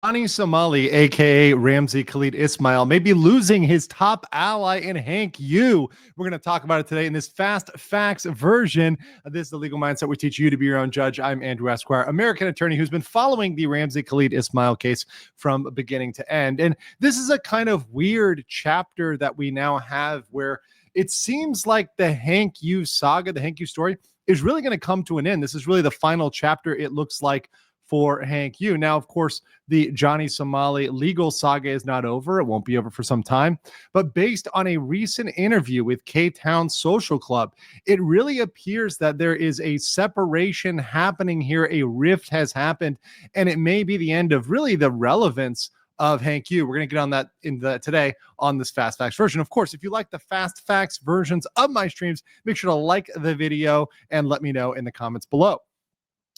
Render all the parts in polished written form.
Johnny Somali, aka Ramzi Khalid Ismail, may be losing his top ally in Hank Yu. We're going to talk about it today in this fast facts version. This is the legal mindset we teach you to be your own judge. I'm Andrew Esquire, American attorney who's been following the Ramzi Khalid Ismail case from beginning to end. And this is a kind of weird chapter that we now have where it seems like the Hank Yu saga, the Hank Yu story, is really going to come to an end. This is really the final chapter, it looks like, for Hank Yu. Now, of course, the Johnny Somali legal saga is not over. It won't be over for some time. But based on a recent interview with K-Town Social Club, it really appears that there is a separation happening here. A rift has happened, and it may be the end of really the relevance of Hank Yu. We're going to get on that today on this Fast Facts version. Of course, if you like the Fast Facts versions of my streams, make sure to like the video and let me know in the comments below.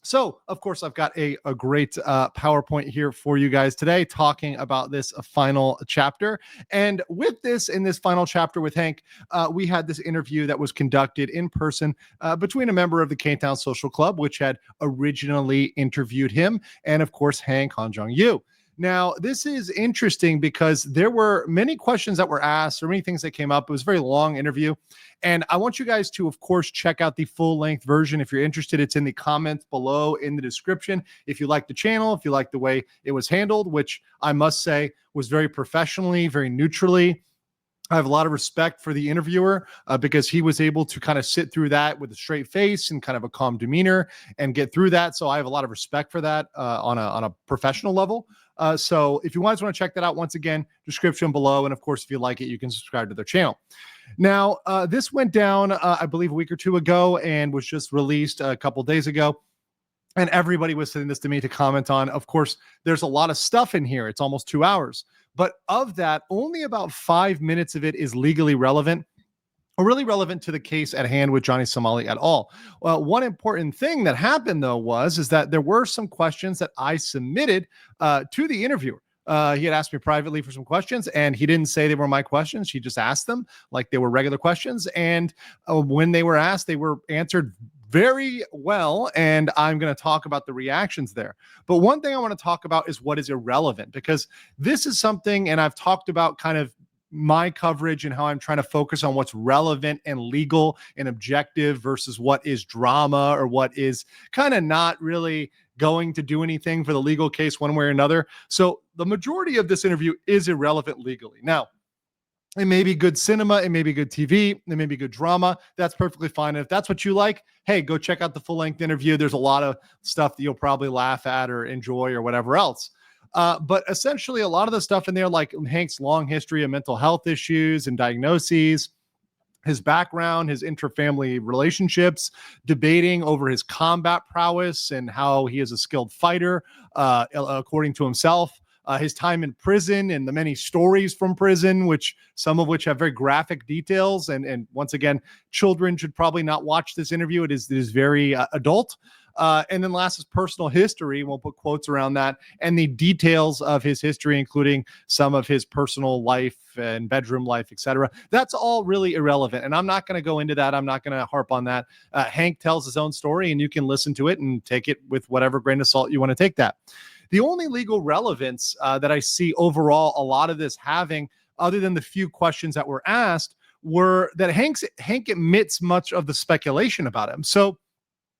So, of course, I've got a great PowerPoint here for you guys today talking about this final chapter. And with this, in this final chapter with Hank, we had this interview that was conducted in person between a member of the K-Town Social Club, which had originally interviewed him, and, of course, Hank Hanjong Yu. Now, this is interesting because there were many questions that were asked or many things that came up. It was a very long interview. And I want you guys to, of course, check out the full-length version. If you're interested, it's in the comments below in the description. If you like the channel, if you like the way it was handled, which I must say was very professionally, very neutrally. I have a lot of respect for the interviewer because he was able to kind of sit through that with a straight face and kind of a calm demeanor and get through that. So I have a lot of respect for that on a professional level. So if you guys want to check that out, once again, description below. And of course, if you like it, you can subscribe to their channel. Now, this went down, I believe, a week or two ago and was just released a couple days ago. And everybody was sending this to me to comment on. Of course, there's a lot of stuff in here. It's almost 2 hours. But of that, only about 5 minutes of it is legally relevant or really relevant to the case at hand with Johnny Somali at all. Well, one important thing that happened, though, is that there were some questions that I submitted to the interviewer. He had asked me privately for some questions, and he didn't say they were my questions. He just asked them like they were regular questions. And when they were asked, they were answered very well, and I'm going to talk about the reactions there. But one thing I want to talk about is what is irrelevant, because this is something, and I've talked about kind of my coverage and how I'm trying to focus on what's relevant and legal and objective versus what is drama or what is kind of not really going to do anything for the legal case one way or another. So the majority of this interview is irrelevant legally. Now, it may be good cinema, it may be good TV, it may be good drama. That's perfectly fine. And if that's what you like, hey, go check out the full-length interview. There's a lot of stuff that you'll probably laugh at or enjoy or whatever else. But essentially, a lot of the stuff in there, like Hank's long history of mental health issues and diagnoses, his background, his interfamily relationships, debating over his combat prowess and how he is a skilled fighter, according to himself. His time in prison and the many stories from prison, which some of which have very graphic details. And once again, children should probably not watch this interview. It is very adult. And then last is personal history. We'll put quotes around that and the details of his history, including some of his personal life and bedroom life, etc. That's all really irrelevant. And I'm not going to go into that. I'm not going to harp on that. Hank tells his own story and you can listen to it and take it with whatever grain of salt you want to take that. The only legal relevance that I see overall a lot of this having, other than the few questions that were asked, were that Hank admits much of the speculation about him. So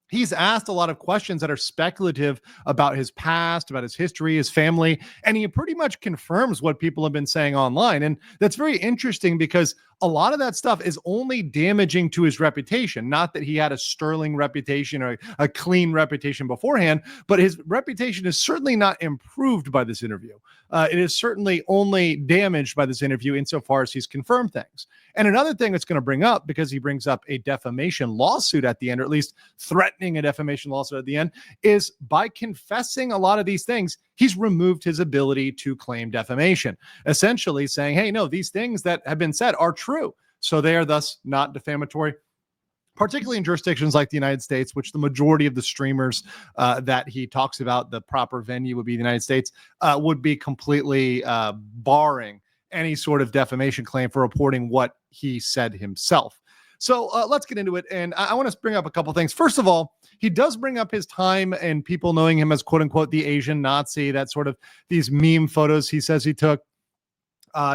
he's asked a lot of questions that are speculative about his past, about his history, his family, and he pretty much confirms what people have been saying online. And that's very interesting because a lot of that stuff is only damaging to his reputation. Not that he had a sterling reputation or a clean reputation beforehand, but his reputation is certainly not improved by this interview. It is certainly only damaged by this interview insofar as he's confirmed things. And another thing that's going to bring up, because he brings up a defamation lawsuit at the end, or at least threatening a defamation lawsuit at the end, is by confessing a lot of these things, he's removed his ability to claim defamation, essentially saying, hey, no, these things that have been said are true. So they are thus not defamatory, particularly in jurisdictions like the United States, which the majority of the streamers that he talks about, the proper venue would be the United States, would be completely barring any sort of defamation claim for reporting what he said himself. So let's get into it. And I want to bring up a couple things. First of all, he does bring up his time and people knowing him as quote unquote the Asian Nazi, that sort of these meme photos he says he took.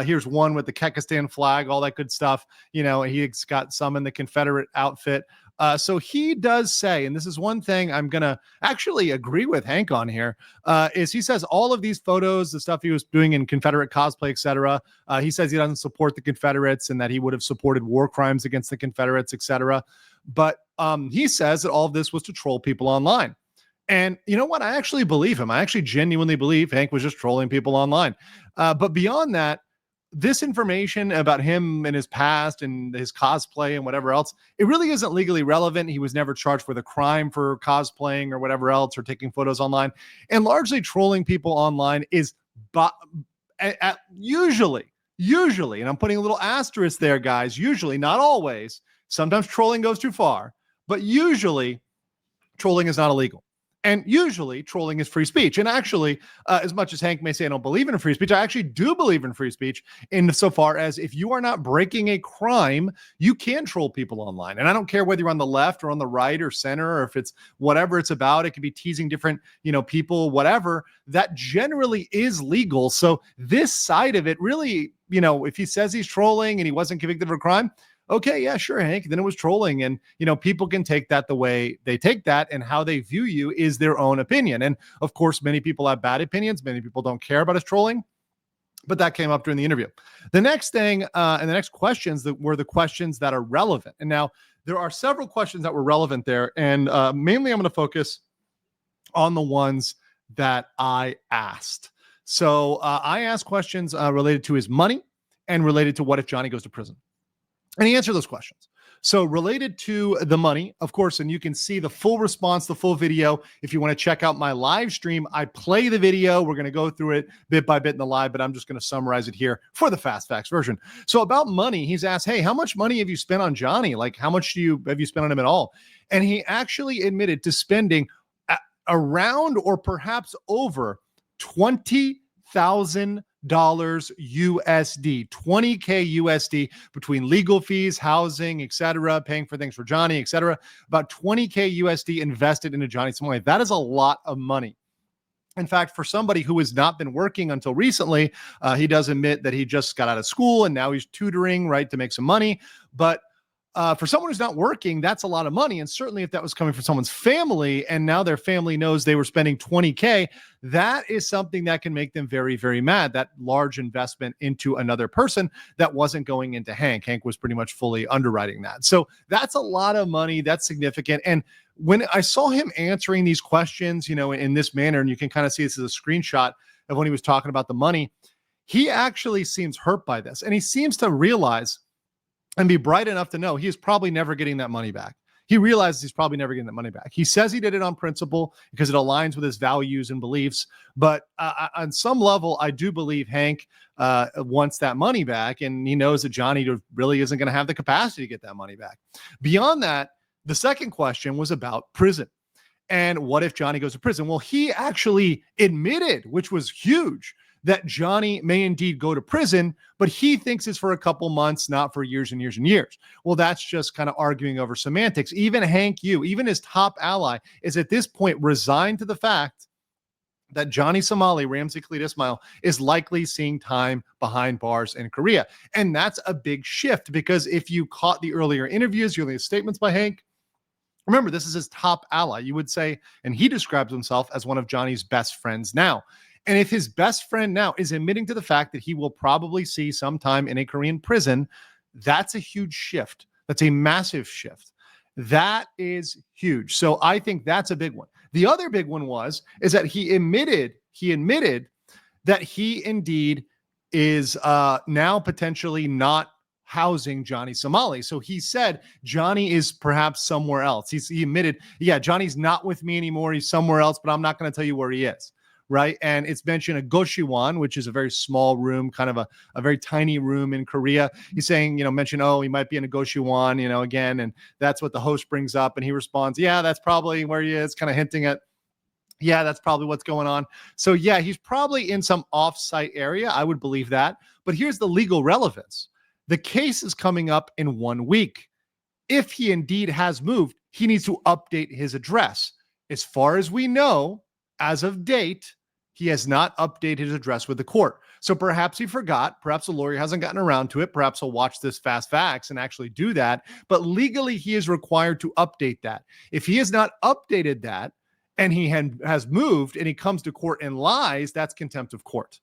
Here's one with the Kekistan flag, all that good stuff. He's got some in the Confederate outfit. So he does say, and this is one thing I'm going to actually agree with Hank on here, is he says all of these photos, the stuff he was doing in Confederate cosplay, etc. He says he doesn't support the Confederates and that he would have supported war crimes against the Confederates, etc. But he says that all of this was to troll people online. And you know what? I actually believe him. I actually genuinely believe Hank was just trolling people online. But beyond that, this information about him and his past and his cosplay and whatever else, it really isn't legally relevant. He was never charged with a crime for cosplaying or whatever else, or taking photos online. And largely trolling people online is usually, and I'm putting a little asterisk there, guys, usually, not always. Sometimes trolling goes too far, but usually trolling is not illegal. And usually trolling is free speech. And actually, as much as Hank may say I don't believe in free speech, I actually do believe in free speech insofar as if you are not breaking a crime, you can troll people online. And I don't care whether you're on the left or on the right or center, or if it's whatever it's about. It could be teasing different, people, whatever. That generally is legal. So this side of it really, if he says he's trolling and he wasn't convicted of a crime, okay, yeah, sure, Hank. Then it was trolling. And, people can take that the way they take that, and how they view you is their own opinion. And of course, many people have bad opinions. Many people don't care about his trolling, but that came up during the interview. The next thing and the next questions that were the questions that are relevant. And now there are several questions that were relevant there. And mainly I'm going to focus on the ones that I asked. So I asked questions related to his money and related to what if Johnny goes to prison. And he answered those questions. So related to the money, of course, and you can see the full response, the full video. If you want to check out my live stream, I play the video. We're going to go through it bit by bit in the live, but I'm just going to summarize it here for the fast facts version. So about money, he's asked, hey, how much money have you spent on Johnny? Like, how much have you spent on him at all? And he actually admitted to spending around or perhaps over $20,000 USD, 20K USD between legal fees, housing, etc., paying for things for Johnny, etc. About 20K USD invested into Johnny Somali. That is a lot of money. In fact, for somebody who has not been working until recently, he does admit that he just got out of school and now he's tutoring, right, to make some money. But for someone who's not working, that's a lot of money. And certainly if that was coming from someone's family and now their family knows they were spending 20K, that is something that can make them very, very mad. That large investment into another person that wasn't going into Hank. Hank was pretty much fully underwriting that. So that's a lot of money. That's significant. And when I saw him answering these questions, in this manner, and you can kind of see this as a screenshot of when he was talking about the money, he actually seems hurt by this. And he seems to realize and be bright enough to know he is probably never getting that money back. He realizes he's probably never getting that money back. He says he did it on principle because it aligns with his values and beliefs. But on some level, I do believe Hank wants that money back. And he knows that Johnny really isn't going to have the capacity to get that money back. Beyond that, the second question was about prison. And what if Johnny goes to prison? Well, he actually admitted, which was huge, that Johnny may indeed go to prison, but he thinks it's for a couple months, not for years and years and years. Well, that's just kind of arguing over semantics. Even Hank Yu, even his top ally, is at this point resigned to the fact that Johnny Somali, Ramzi Khalid Ismail, is likely seeing time behind bars in Korea. And that's a big shift, because if you caught the earlier interviews, the earlier statements by Hank, remember, this is his top ally, you would say, and he describes himself as one of Johnny's best friends now. And if his best friend now is admitting to the fact that he will probably see some time in a Korean prison, that's a huge shift. That's a massive shift. That is huge. So I think that's a big one. The other big one is that he admitted that he indeed is now potentially not housing Johnny Somali. So he said Johnny is perhaps somewhere else. He admitted, yeah, Johnny's not with me anymore. He's somewhere else, but I'm not going to tell you where he is. Right. And it's mentioned a Goshiwon, which is a very small room, kind of a very tiny room in Korea. He's saying, mention, he might be in a Goshiwon, again. And that's what the host brings up. And he responds, yeah, that's probably where he is, kind of hinting at, yeah, that's probably what's going on. So, yeah, he's probably in some off-site area. I would believe that. But here's the legal relevance. The case is coming up in 1 week. if he indeed has moved, he needs to update his address. As far as we know, as of date, he has not updated his address with the court. So perhaps he forgot. Perhaps the lawyer hasn't gotten around to it. Perhaps he'll watch this Fast Facts and actually do that. But legally, he is required to update that. If he has not updated that and he has moved and he comes to court and lies, that's contempt of court.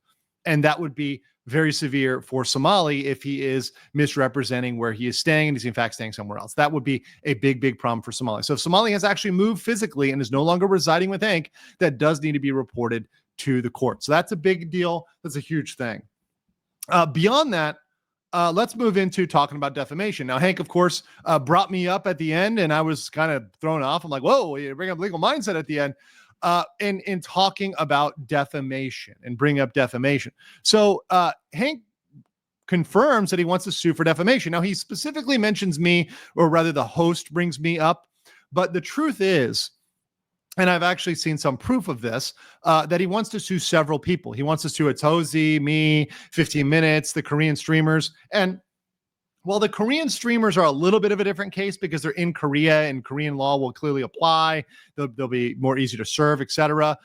And that would be very severe for Somali if he is misrepresenting where he is staying and he's in fact staying somewhere else. That would be a big, big problem for Somali. So if Somali has actually moved physically and is no longer residing with Hank, that does need to be reported to the court. So that's a big deal. That's a huge thing. Beyond that, let's move into talking about defamation. Now, Hank, of course, brought me up at the end, and I was kind of thrown off. I'm like, whoa, you bring up legal mindset at the end. In talking about defamation and bring up defamation. So Hank confirms that he wants to sue for defamation. Now, he specifically mentions me, or rather the host brings me up. But the truth is, and I've actually seen some proof of this, that he wants to sue several people. He wants to sue Atozi, me, 15 Minutes, the Korean streamers. And while the Korean streamers are a little bit of a different case because they're in Korea and Korean law will clearly apply, they'll be more easy to serve, etc.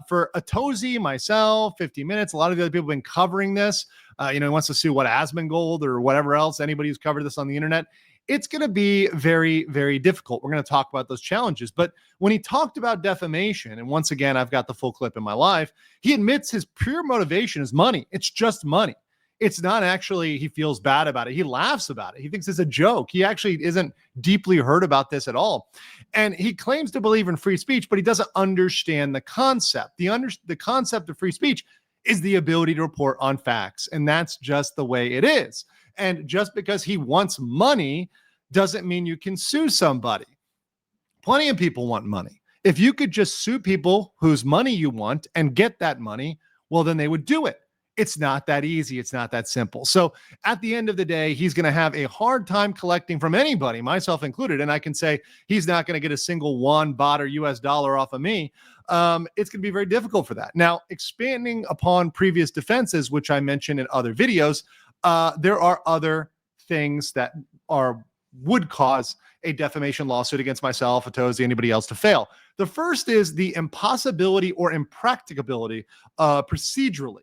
For Atozi, myself, 50 Minutes, a lot of the other people have been covering this. He wants to sue Asmongold or whatever else, anybody who's covered this on the internet. It's going to be very, very difficult. We're going to talk about those challenges. But when he talked about defamation, and once again, I've got the full clip in my life, he admits his pure motivation is money. It's just money. It's not actually he feels bad about it. He laughs about it. He thinks it's a joke. He actually isn't deeply hurt about this at all. And he claims to believe in free speech, but he doesn't understand the concept. The concept of free speech is the ability to report on facts. And that's just the way it is. And just because he wants money doesn't mean you can sue somebody. Plenty of people want money. If you could just sue people whose money you want and get that money, well, then they would do it. It's not that easy. It's not that simple. So at the end of the day, he's going to have a hard time collecting from anybody, myself included. And I can say he's not going to get a single won, baht, or US dollar off of me. It's going to be very difficult for that. Now, expanding upon previous defenses, which I mentioned in other videos, there are other things that would cause a defamation lawsuit against myself, Atozi, anybody else to fail. The first is the impossibility or impracticability procedurally.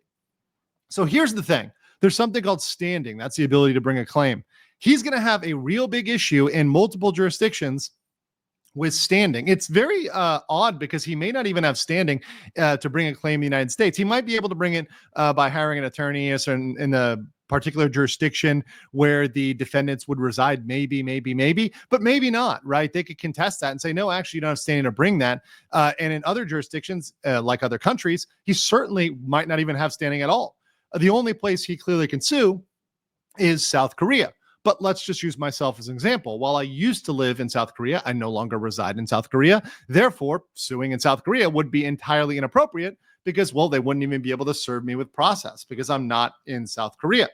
So here's the thing. There's something called standing. That's the ability to bring a claim. He's going to have a real big issue in multiple jurisdictions with standing. It's very odd because he may not even have standing to bring a claim in the United States. He might be able to bring it by hiring an attorney in the particular jurisdiction where the defendants would reside, maybe, but maybe not, right? They could contest that and say, no, actually, you don't have standing to bring that. And in other jurisdictions, like other countries, he certainly might not even have standing at all. The only place he clearly can sue is South Korea. But let's just use myself as an example. While I used to live in South Korea, I no longer reside in South Korea. Therefore, suing in South Korea would be entirely inappropriate because, well, they wouldn't even be able to serve me with process because I'm not in South Korea.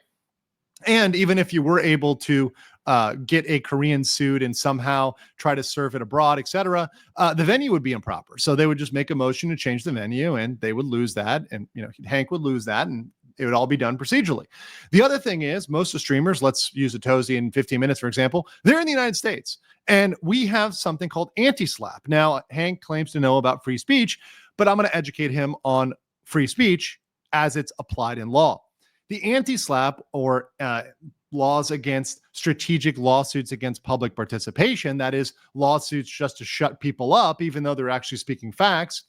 And even if you were able to get a Korean sued and somehow try to serve it abroad, etc., the venue would be improper. So they would just make a motion to change the venue and they would lose that. And, Hank would lose that. And it would all be done procedurally. The other thing is most of the streamers, let's use Atozi in 15 Minutes, for example, they're in the United States. And we have something called antislap. Now, Hank claims to know about free speech, but I'm going to educate him on free speech as it's applied in law. The antislap, or laws against strategic lawsuits against public participation, that is lawsuits just to shut people up, even though they're actually speaking facts,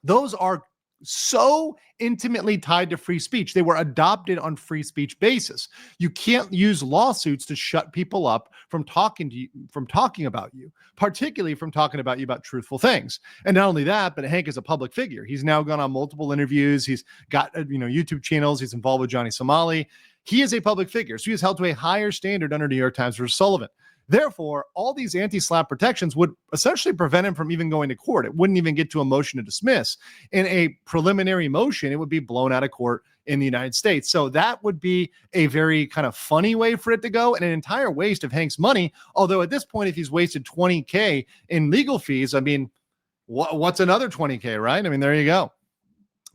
those are so intimately tied to free speech. They were adopted on free speech basis. You can't use lawsuits to shut people up from talking to you, from talking about you, particularly from talking about you about truthful things. And not only that, but Hank is a public figure. He's now gone on multiple interviews. He's got YouTube channels. He's involved with Johnny Somali. He is a public figure, so he is held to a higher standard under New York Times versus Sullivan. Therefore, all these anti-slap protections would essentially prevent him from even going to court. It wouldn't even get to a motion to dismiss. In a preliminary motion, it would be blown out of court in the United States. So that would be a very kind of funny way for it to go and an entire waste of Hank's money. Although at this point, if he's wasted $20K in legal fees, I mean, what's another $20K, right? I mean, there you go.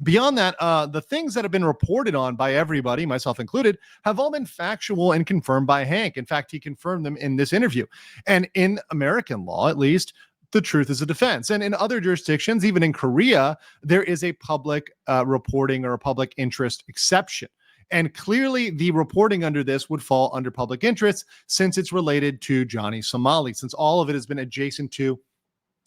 Beyond that, the things that have been reported on by everybody, myself included, have all been factual and confirmed by Hank. In fact, he confirmed them in this interview. And in American law, at least, the truth is a defense. And in other jurisdictions, even in Korea, there is a public reporting or a public interest exception. And clearly, the reporting under this would fall under public interest since it's related to Johnny Somali, since all of it has been adjacent to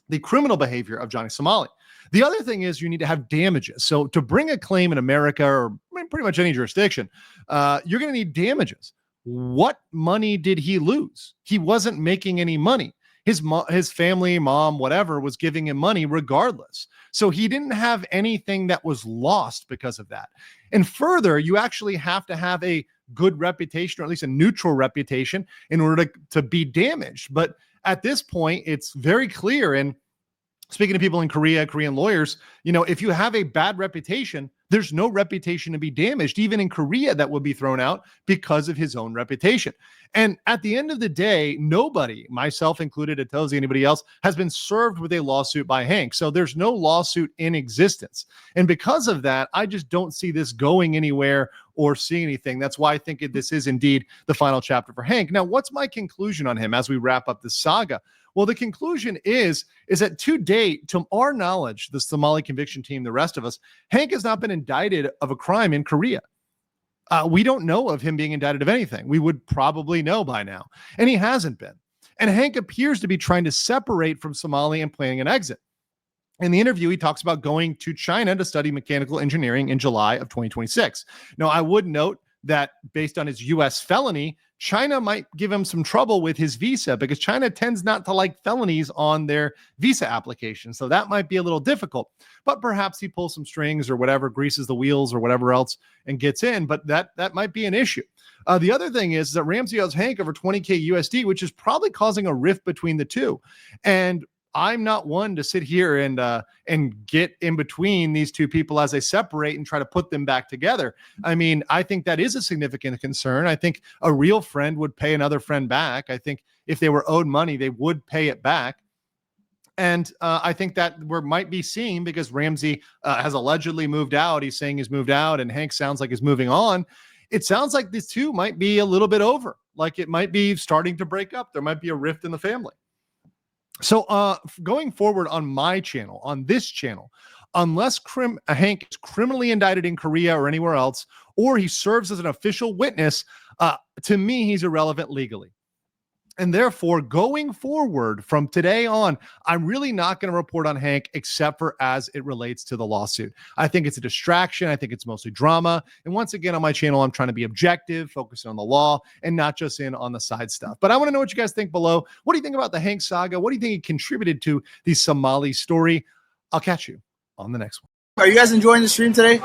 the criminal behavior of Johnny Somali. The other thing is you need to have damages. So to bring a claim in America or pretty much any jurisdiction, you're going to need damages. What money did he lose? He wasn't making any money. His family, mom, whatever, was giving him money regardless. So he didn't have anything that was lost because of that. And further, you actually have to have a good reputation, or at least a neutral reputation, in order to be damaged. But at this point, it's very clear. And speaking to people in Korea, Korean lawyers, if you have a bad reputation, there's no reputation to be damaged. Even in Korea, that would be thrown out because of his own reputation. And at the end of the day, nobody, myself included, Atozi, anybody else, has been served with a lawsuit by Hank. So there's no lawsuit in existence. And because of that, I just don't see this going anywhere or see anything. That's why I think this is indeed the final chapter for Hank. Now, what's my conclusion on him as we wrap up this saga? Well, the conclusion is that to date, to our knowledge, the Somali conviction team, the rest of us, Hank has not been indicted of a crime in Korea. We don't know of him being indicted of anything. We would probably know by now. And he hasn't been. And Hank appears to be trying to separate from Somali and planning an exit. In the interview, he talks about going to China to study mechanical engineering in July of 2026. Now, I would note that based on his U.S. felony, China might give him some trouble with his visa because China tends not to like felonies on their visa application. So that might be a little difficult, but perhaps he pulls some strings or whatever, greases the wheels or whatever else and gets in. But that might be an issue. The other thing is that Ramsey owes Hank over 20K USD, which is probably causing a rift between the two. And I'm not one to sit here and get in between these two people as they separate and try to put them back together. I mean, I think that is a significant concern. I think a real friend would pay another friend back. I think if they were owed money, they would pay it back. And I think that we might be seeing, because Ramsey has allegedly moved out. He's saying he's moved out, and Hank sounds like he's moving on. It sounds like these two might be a little bit over. Like it might be starting to break up. There might be a rift in the family. So going forward on my channel, on this channel, unless Hank is criminally indicted in Korea or anywhere else, or he serves as an official witness, to me, he's irrelevant legally. And therefore, going forward from today on, I'm really not going to report on Hank except for as it relates to the lawsuit. I think it's a distraction. I think it's mostly drama. And once again, on my channel, I'm trying to be objective, focusing on the law and not just in on the side stuff. But I want to know what you guys think below. What do you think about the Hank saga? What do you think he contributed to the Somali story? I'll catch you on the next one. Are you guys enjoying the stream today?